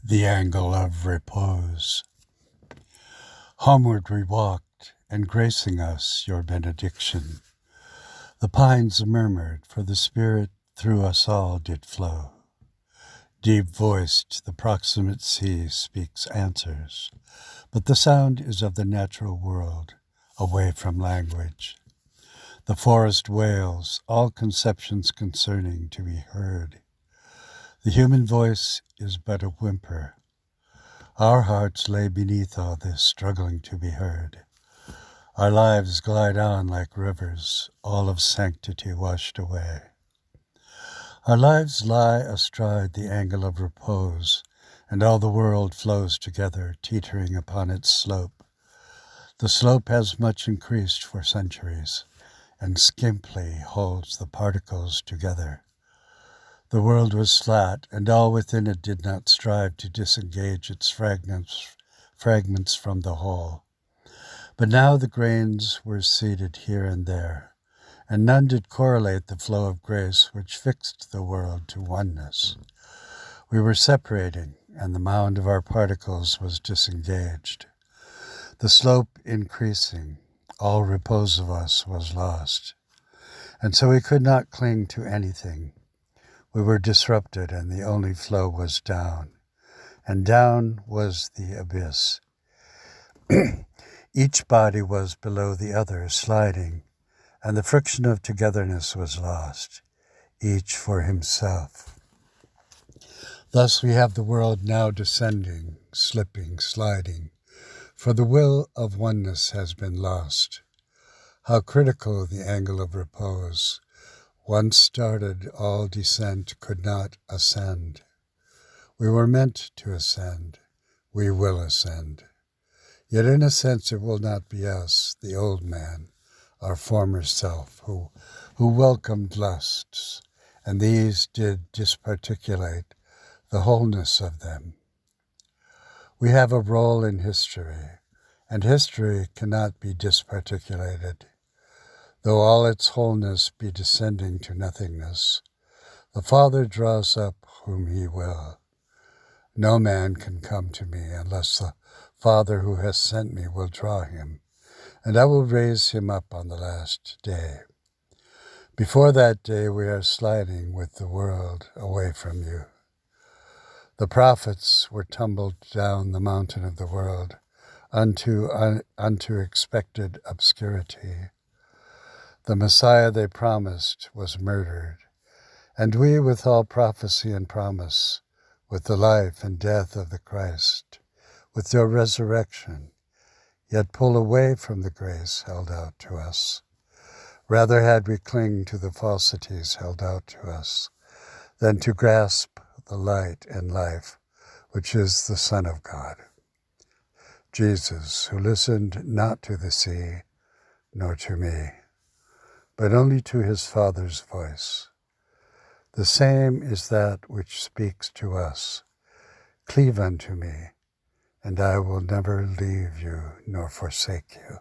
The angle of repose. Homeward we walked, and gracing us your benediction, the pines murmured, for the Spirit through us all did flow. Deep-voiced the proximate sea speaks answers, but the sound is of the natural world, away from language. The forest wails, all conceptions concerning to be heard. The human voice is but a whimper. Our hearts lay beneath all this, struggling to be heard. Our lives glide on like rivers, all of sanctity washed away. Our lives lie astride the angle of repose, and all the world flows together, teetering upon its slope. The slope has much increased for centuries, and skimply holds the particles together. The world was flat, and all within it did not strive to disengage its fragments from the whole. But now the grains were seeded here and there, and none did correlate the flow of grace which fixed the world to oneness. We were separating, and the mound of our particles was disengaged. The slope increasing, all repose of us was lost, and so we could not cling to anything. We were disrupted, and the only flow was down, and down was the abyss. Each body was below the other, sliding, and the friction of togetherness was lost, each for himself. Thus we have the world now descending, slipping, sliding, for the will of oneness has been lost. How critical the angle of repose! Once started, all descent could not ascend. We were meant to ascend. We will ascend. Yet in a sense it will not be us, the old man, our former self, who welcomed lusts, and these did disparticulate the wholeness of them. We have a role in history, and history cannot be disparticulated. Though all its wholeness be descending to nothingness, the Father draws up whom he will. No man can come to me unless the Father who has sent me will draw him, and I will raise him up on the last day. Before that day we are sliding with the world away from you. The prophets were tumbled down the mountain of the world unto expected obscurity. The Messiah they promised was murdered, and we, with all prophecy and promise, with the life and death of the Christ, with your resurrection, yet pull away from the grace held out to us. Rather had we cling to the falsities held out to us, than to grasp the light and life, which is the Son of God. Jesus, who listened not to the sea, nor to me, but only to his Father's voice. The same is that which speaks to us. Cleave unto me, and I will never leave you nor forsake you.